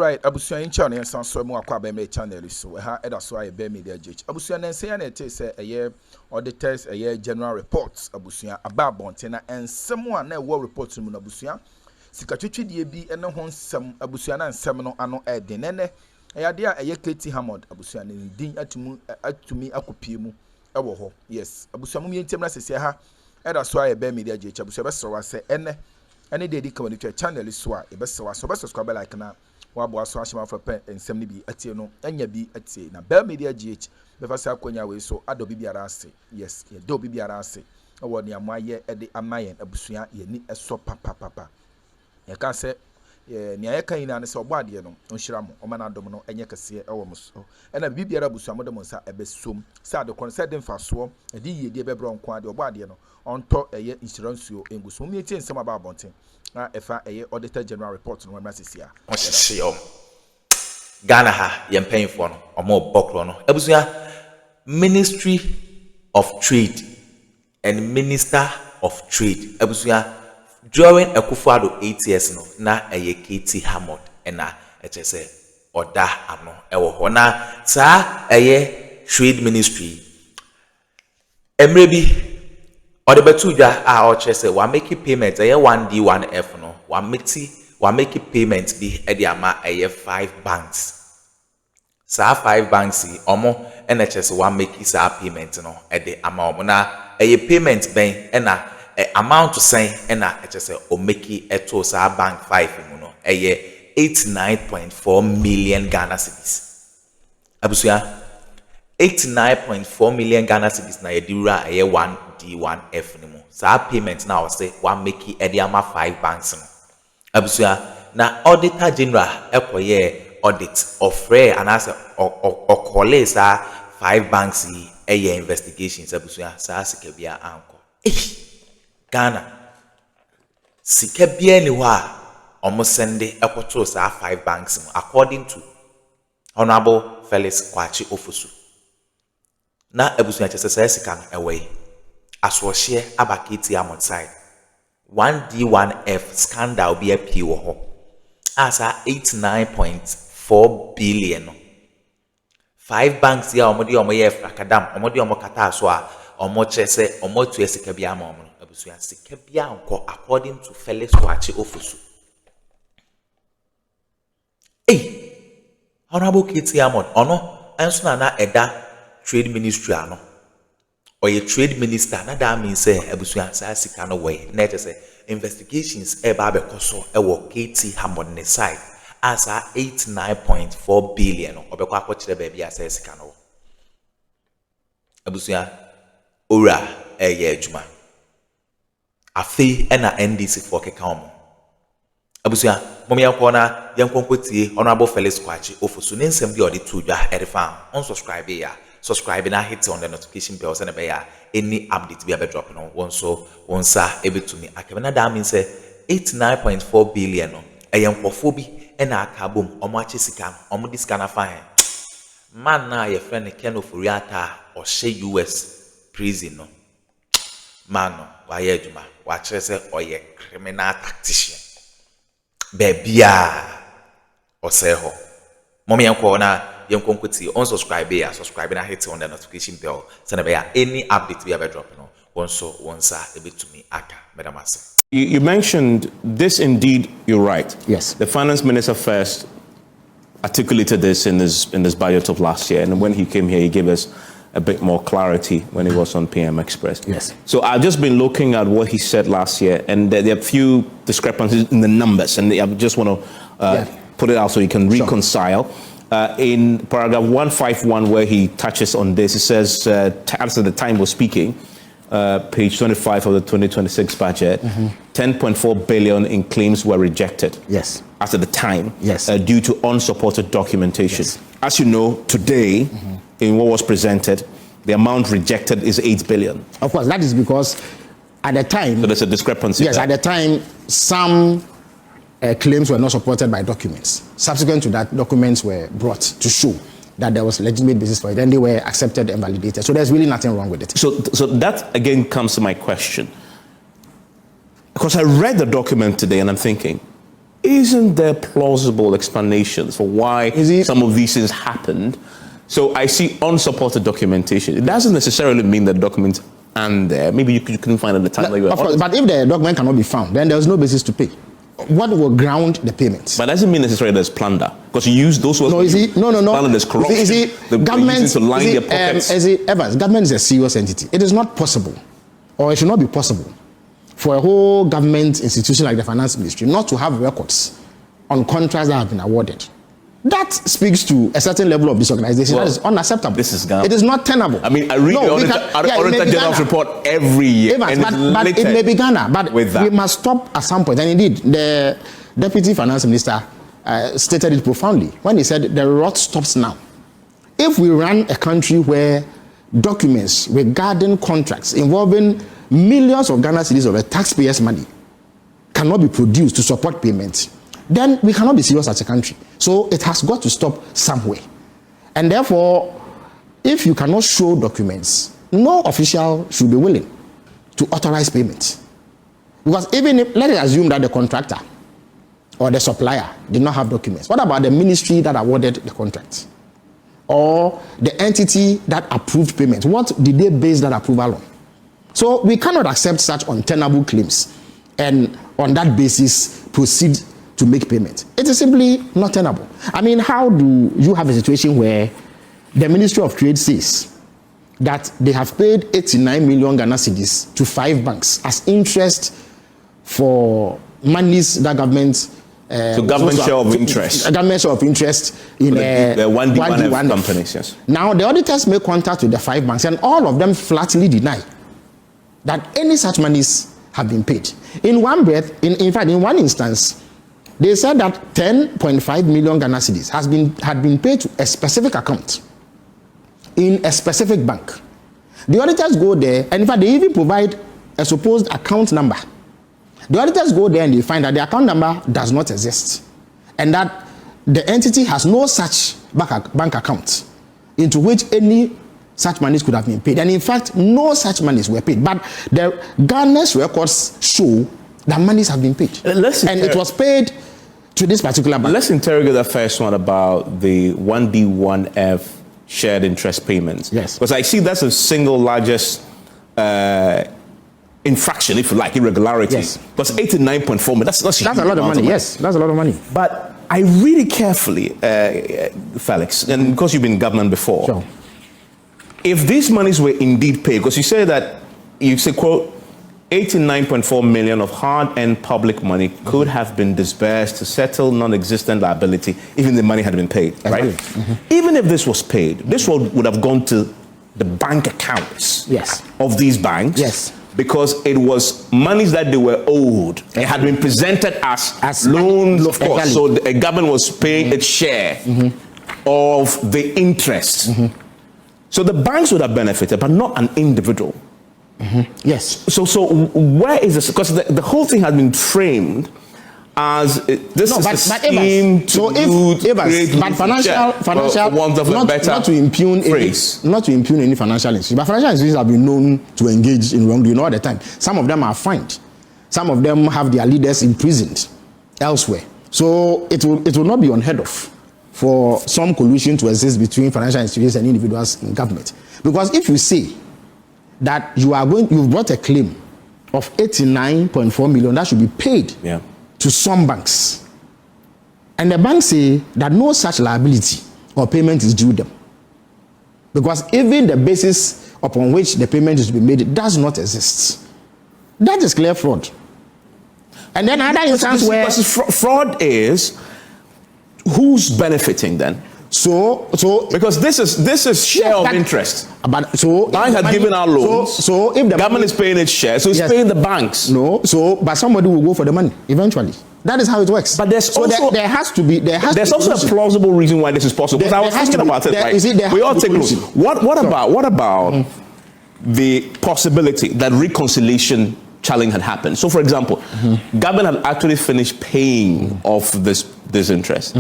right, Abusia in channel and some more Quabe channel so that's why I bear media judge. Abusia and say it is a year auditors a year general reports Abusia about Bontena and someone that will report to Abusia. Sikatwitwi die bi ene ho nsem Abusia na nsem no ano edenene ayade a eye Katie Hammond Abusia ne din atumi akopie mu ewo ho. Yes, Abusia mu yentem na sese ha that's why I bear media judge. Abusia be so say ene de community channel so a be so subscribe like na wabo so ahima for pen nsem ne bi atie no anya bi atie na bear media gh be fa sa akonya we so ado bibiara ase. Yes, ye do bibiara ase ewo ne amaye de amayen Abusia ye ni eso papa ya ka se ne ayeka ina ne se oboade no onhira mo o mana dom no enye kase ewo mo so na bibiara Abusia mo de mo nsa ebesom sa de kon se de mfaso e di yie de bebro nko ade oboade no onto eye insurance o enguso mi tie nsem aba abonten na efa eye auditor general report no ma sisia o sisi o Ghana ha ye mpanyfo no omo bokro no Abusia Ministry of Trade and Minister of Trade Abusia during Akufo-Addo 8 years no na eye Katie Hammond na etese oda ano ewo ho na sa eye trade ministry emre bi ode betu dwa a o chese wa make payment eye 1D1F no wa make payment bi e de ama eye 5 banks sa 5 banks omo na chese wa make sa payment no e de ama omo na eye payment ben na amount to sign ena say o make it to sa bank 5 mu no 89.4 million Ghana cedis Abusia 89.4 million Ghana cedis na yedura 1D1F ni mu sa payment na o say one make e dey ama 5 banks no Abusia na auditor general ekoye audit of rare and as o call sa 5 banks investigations Abusia sa sikebia anko Ghana sika bia ni ho a omo sende ekoto sa 5 banks according to Honorable Felix Kwachi Ofosu na Abusia chese sa sika no ewe aswohye abaketi Hammond side 1D1F scandal bi apie wo ho asa 89.4 billion 5 banks ya omo de omo ye frakadam omo de omo kata so a omo chese omo tu sika bia ma omo Abusia sika bia nko according to Felix Kwachi Ofosu. Honorable Katie Hammond ono enso na eda trade ministry ano. Oye trade minister na that means say Abusia sa sika no way. Na say investigations e ba be koso e wo Katie Hammond ne side as 89.4 billion obekwa akọchire ba bia sa sika no. Abusia ora eye adwuma afi ena NDC for kekaomo Abusia momi yakọ na yankonkotie Honorable Felix Kwachi Ofosu ne nsem bi odi tudwa edifa unsubscribe ya subscribe na hit on the notification bell so na be ya any update bi a be drop no wonso wonsa ebetumi akemena da mean say 89.4 billion no eyenkofo bi ena akabom omo achi sika omo disika na fine man na ye friend Ken Oforiata o she US prison no man no wa ye adwuma wa kire se oye criminal tactician bebia o se ho momi yanko na yankonkwoti unsubscribe ya subscribe na hit on the notification bell so na be ya any update we have drop no wonsa ebetumi aka medamase. You mentioned this, indeed, you're right. Yes. The finance minister first articulated this in his budget of last year, and when he came here, he gave us a bit more clarity when he was on PM Express. Yes. So I've just been looking at what he said last year, and there are a few discrepancies in the numbers, and I just want to put it out so you can reconcile. In paragraph 151, where he touches on this, it says, as at the time we're speaking, page 25 of the 2026 budget, 10.4 billion in claims were rejected. Yes. At the time, yes, due to unsupported documentation. Yes. As you know, today, in what was presented, the amount rejected is 8 billion. Of course, that is because at the time... So there's a discrepancy. Yes, there. At the time, some claims were not supported by documents. Subsequent to that, documents were brought to show that there was legitimate basis for it, and they were accepted and validated. So there's really nothing wrong with it. So that again comes to my question. Because I read the document today and I'm thinking, isn't there plausible explanations for why some of these things happened? So I see unsupported documentation. It doesn't necessarily mean that documents aren't there. Maybe you couldn't find at the time that you were. Of course, but if the document cannot be found, then there's no basis to pay. What will ground the payments? But that doesn't mean necessarily there's plunder, because you use those words. No, no. Plunder, there's corruption. Government to line their pockets. Evans, government is a serious entity. It is not possible, or it should not be possible, for a whole government institution like the finance ministry not to have records on contracts that have been awarded. That speaks to a certain level of disorganization that is unacceptable. This is Ghana. It is not tenable. I mean, I read the Auditor General's report every year. Evans, but it may be Ghana. But we must stop at some point. And indeed, the Deputy Finance Minister stated it profoundly when he said the rot stops now. If we run a country where documents regarding contracts involving millions of Ghana cedis of the taxpayers' money cannot be produced to support payments, then we cannot be serious as a country. So it has got to stop somewhere. And therefore, if you cannot show documents, no official should be willing to authorize payments. Because even if, let us assume that the contractor or the supplier did not have documents. What about the ministry that awarded the contract? Or the entity that approved payments? What did they base that approval on? So we cannot accept such untenable claims and on that basis proceed to make payment. It is simply not tenable. I mean, how do you have a situation where the Ministry of Trade says that they have paid 89 million Ghana cedis to 5 banks as interest for monies that government so government share of interest. Government share of interest in the 1D1F companies, yes. Now the auditors make contact with the 5 banks and all of them flatly deny that any such monies have been paid. In one breath, in fact, in one instance, they said that 10.5 million Ghana cedis had been paid to a specific account in a specific bank. The auditors go there, and in fact, they even provide a supposed account number. The auditors go there and they find that the account number does not exist, and that the entity has no such bank account into which any such monies could have been paid. And in fact, no such monies were paid. But the Ghana's records show that monies have been paid. And it was paid to this particular bank. Let's interrogate the first one about the 1D1F shared interest payments. Yes. Because I see that's the single largest infraction, if you like, irregularity. Yes. Because 89.4 million, that's a lot of money. Yes, that's a lot of money. But I really carefully, Felix, and because you've been in government before, sure. If these monies were indeed paid, because you say that, you say, quote, 89.4 million of hard-earned public money could have been disbursed to settle non-existent liability, even the money had been paid, right? Even if this was paid, this would have gone to the bank accounts of these banks. Yes. Because it was monies that they were owed. It had been presented as loans, of course. So the government was paying its share of the interest. So the banks would have benefited, but not an individual. Yes. So where is this? Because the whole thing has been framed as this is a scheme to create financial not to impugn any financial institution. But financial institutions have been known to engage in wrongdoing all the time. Some of them are fined. Some of them have their leaders imprisoned elsewhere. So it will not be unheard of for some collusion to exist between financial institutions and individuals in government. Because if you say that you've brought a claim of 89.4 million that should be paid to some banks, and the banks say that no such liability or payment is due them, because even the basis upon which the payment is to be made does not exist, that is clear fraud. And then another instance where fraud is, who's benefiting then? So because this is share of interest. But so bank had given out loans. So if the government is paying its share, so it's paying the banks. No, but somebody will go for the money eventually. That is how it works. But there's also there's also a plausible reason why this is possible. Because I was thinking about it. Right? We all take a look. What about the possibility that reconciliation challenge had happened? So, for example, government had actually finished paying off this interest.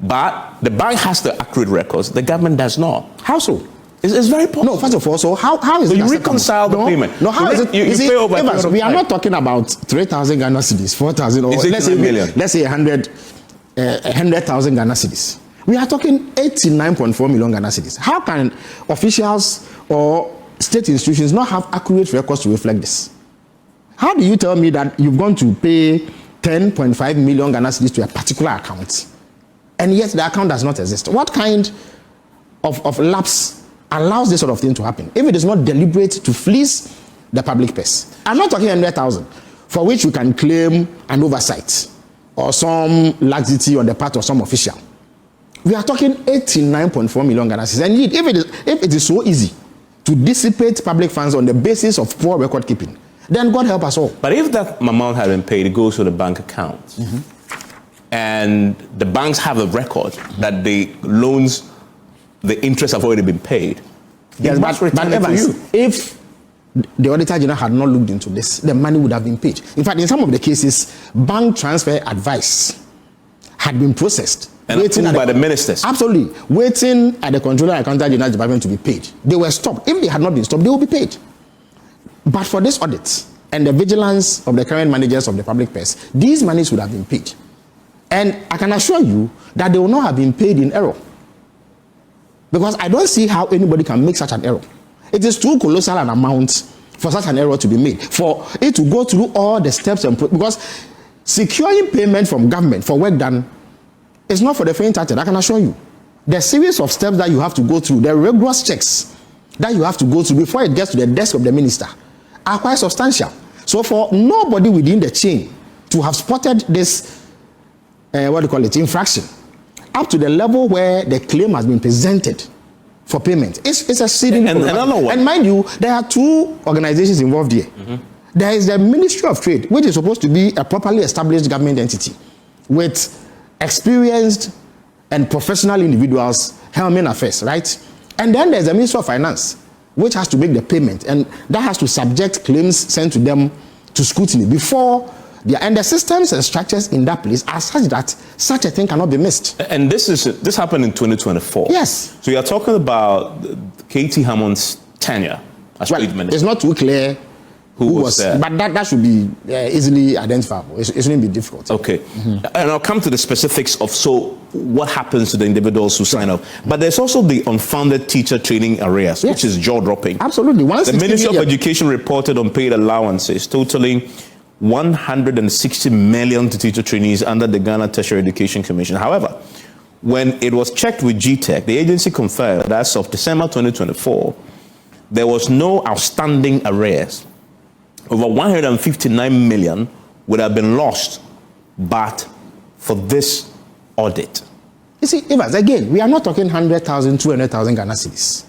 But the bank has the accurate records. The government does not. How so? It's very possible. No, first of all, so how is so it you acceptable? reconcile the payment? No, how is it? You pay over Evans, we are not talking about 3,000 Ghana cedis, 4,000, or let's say 100,000 Ghana cedis. We are talking 89.4 million Ghana cedis. How can officials or state institutions not have accurate records to reflect this? How do you tell me that you've gone to pay 10.5 million Ghana cedis to a particular account, and yet the account does not exist? What kind of lapse allows this sort of thing to happen if it is not deliberate to fleece the public purse? I'm not talking 100,000 for which we can claim an oversight or some laxity on the part of some official. We are talking 89.4 million Ghana cedis. And indeed, if it is so easy to dissipate public funds on the basis of poor record keeping, then God help us all. But if that amount had been paid, it goes to the bank account, and the banks have a record that the loans, the interest have already been paid. Yes, but Evans, if the Auditor General had not looked into this, the money would have been paid. In fact, in some of the cases, bank transfer advice had been processed. And approved by the ministers. Absolutely. Waiting at the Controller and Accountant General Department to be paid. They were stopped. If they had not been stopped, they will be paid. But for this audit and the vigilance of the current managers of the public purse, these monies would have been paid. And I can assure you that they will not have been paid in error. Because I don't see how anybody can make such an error. It is too colossal an amount for such an error to be made. For it to go through all the steps because securing payment from government for work done is not for the faint-hearted, I can assure you. The series of steps that you have to go through, the rigorous checks that you have to go through before it gets to the desk of the minister are quite substantial. So for nobody within the chain to have spotted this, infraction, up to the level where the claim has been presented for payment, it's a serious and mind you, there are two organizations involved here. There is the Ministry of Trade, which is supposed to be a properly established government entity with experienced and professional individuals helming affairs, right? And then there's the Ministry of Finance, which has to make the payment, and that has to subject claims sent to them to scrutiny before and the systems and structures in that place are such that such a thing cannot be missed. And this happened in 2024. Yes. So you're talking about KT Hammond's tenure as trade minister. It's not too clear who was there. But that should be easily identifiable. It shouldn't be difficult. Okay. And I'll come to the specifics of what happens to the individuals who sign up. But there's also the unfounded teacher training arrears, which is jaw-dropping. Absolutely. The Ministry of Education reported unpaid allowances totaling 160 million to teacher trainees under the Ghana Tertiary Education Commission. However, when it was checked with GTEC, the agency confirmed that as of December 2024, there was no outstanding arrears. Over 159 million would have been lost, but for this audit. You see, Evans, again, we are not talking 100,000, 200,000 Ghana cedis,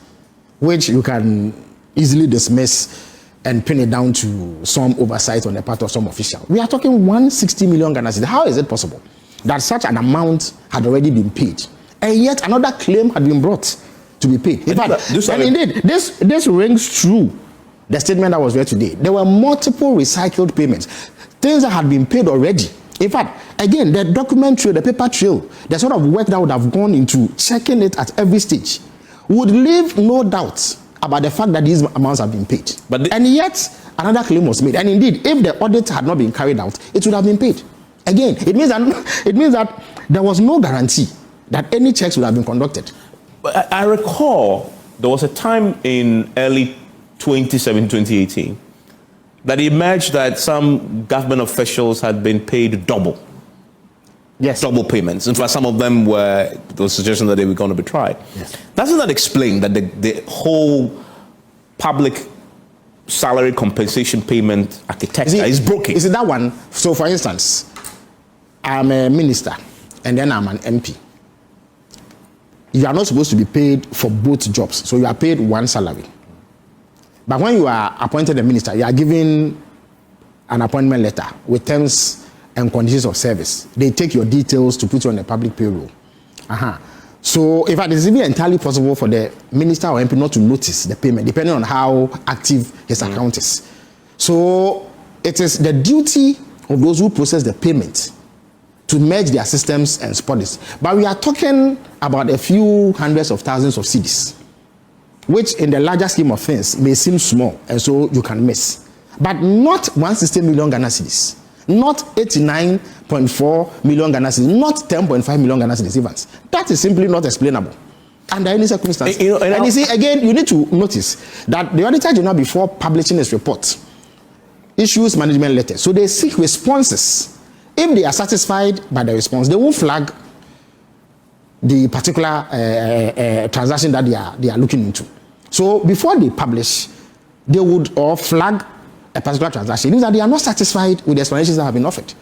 which you can easily dismiss and pin it down to some oversight on the part of some official. We are talking 160 million Ghana cedis. How is it possible that such an amount had already been paid, and yet another claim had been brought to be paid? In fact, and indeed, this rings true. The statement that was read today, there were multiple recycled payments, things that had been paid already. In fact, again, the document trail, the paper trail, the sort of work that would have gone into checking it at every stage would leave no doubt about the fact that these amounts have been paid. And yet, another claim was made. And indeed, if the audit had not been carried out, it would have been paid. Again, it means that there was no guarantee that any checks would have been conducted. But I recall there was a time in early 2017-2018 that emerged that some government officials had been paid double. Yes. Double payments. In fact, some of them there was suggestion that they were going to be tried. Yes. Doesn't that explain that the whole public salary compensation payment architecture is broken? Is it that one? So, for instance, I'm a minister and then I'm an MP. You are not supposed to be paid for both jobs. So you are paid one salary. But when you are appointed a minister, you are given an appointment letter with terms and conditions of service. They take your details to put you on the public payroll. So, in fact, it's even entirely possible for the minister or MP not to notice the payment, depending on how active his account is. So, it is the duty of those who process the payment to merge their systems and spot this. But we are talking about a few hundreds of thousands of cedis. which in the larger scheme of things may seem small, and so you can miss. But not 160 million Ghana cedis, not 89.4 million Ghana cedis, not 10.5 million Ghana cedis even. That is simply not explainable under any circumstance. And you see, again, you need to notice that the Auditor General, before publishing his report, issues management letters. So they seek responses. If they are satisfied by the response, they will flag the particular transaction that they are looking into. So before they publish, they would or flag a particular transaction. It means that they are not satisfied with the explanations that have been offered,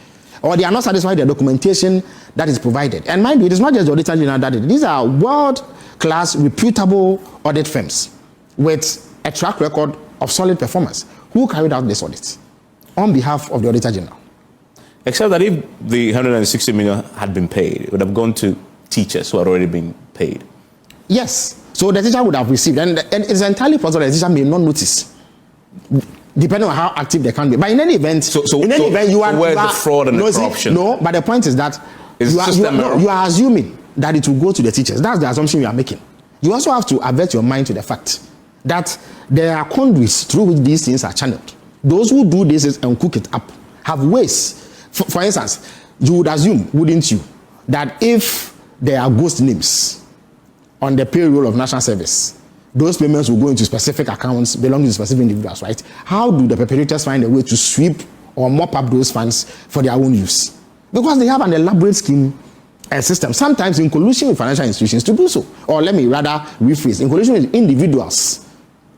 or they are not satisfied with the documentation that is provided. And mind you, it is not just the Auditor General that did it. These are world-class, reputable audit firms with a track record of solid performance who carried out this audit on behalf of the Auditor General. Except that if the 160 million had been paid, it would have gone to teachers who had already been paid. Yes. So the teacher would have received, and it's entirely possible the teacher may not notice, depending on how active they can be. But in any event, you are where's the fraud and the corruption? No, but the point is that you are assuming that it will go to the teachers. That's the assumption you are making. You also have to avert your mind to the fact that there are conduits through which these things are channeled. Those who do this and cook it up have ways. For instance, you would assume, wouldn't you, that if there are ghost names on the payroll of national service, those payments will go into specific accounts belonging to specific individuals, right? How do the perpetrators find a way to sweep or mop up those funds for their own use? Because they have an elaborate scheme and system, sometimes in collusion with financial institutions to do so. Or let me rather rephrase, in collusion with individuals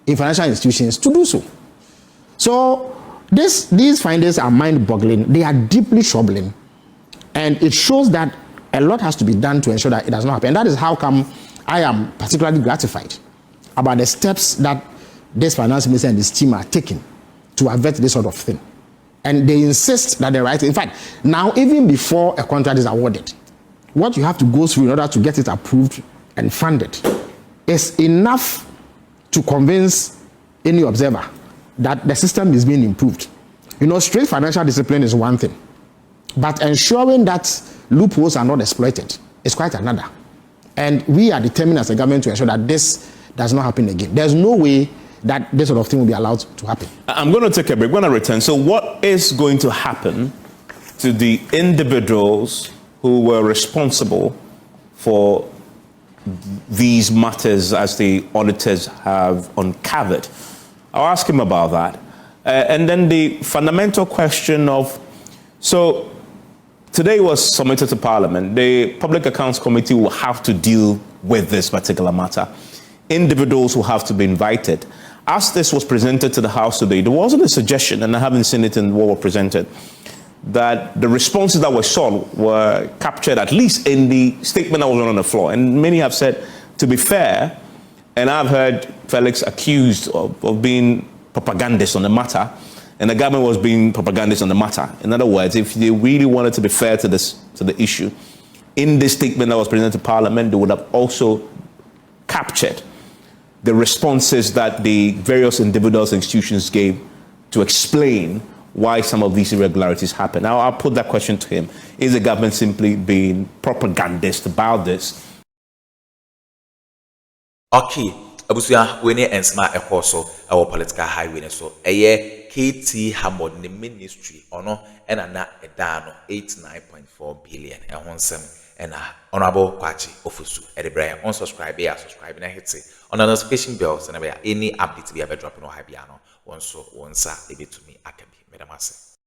in financial institutions to do so. So these findings are mind-boggling. They are deeply troubling. And it shows that a lot has to be done to ensure that it does not happen. And that is how come I am particularly gratified about the steps that this finance minister and his team are taking to avert this sort of thing. And they insist that they're right. In fact, now even before a contract is awarded, what you have to go through in order to get it approved and funded is enough to convince any observer that the system is being improved. You know, strict financial discipline is one thing, but ensuring that loopholes are not exploited is quite another. And we are determined as a government to ensure that this does not happen again. There's no way that this sort of thing will be allowed to happen. I'm going to take a break. We're going to return. So what is going to happen to the individuals who were responsible for these matters as the auditors have uncovered? I'll ask him about that. And then the fundamental question of, so today was submitted to Parliament. The Public Accounts Committee will have to deal with this particular matter. Individuals will have to be invited. As this was presented to the House today, there wasn't a suggestion, and I haven't seen it in what was presented, that the responses that were sought were captured at least in the statement that was on the floor. And many have said, to be fair, and I've heard Felix accused of being propagandist on the matter, and the government was being propagandist on the matter. In other words, if they really wanted to be fair to the issue, in this statement that was presented to Parliament, they would have also captured the responses that the various individuals and institutions gave to explain why some of these irregularities happen. Now, I'll put that question to him. Is the government simply being propagandist about this? Okay, abusuya we ne ensma ekoso our political highway so eye KT Hammond the ministry ono na eda no 89.4 billion ehonsem and honorable Kwachi Ofusu edebra unsubscribe ya subscribe na hit on the notification bells and any update we have dropping no high piano once so once ebetumi akabi medamase.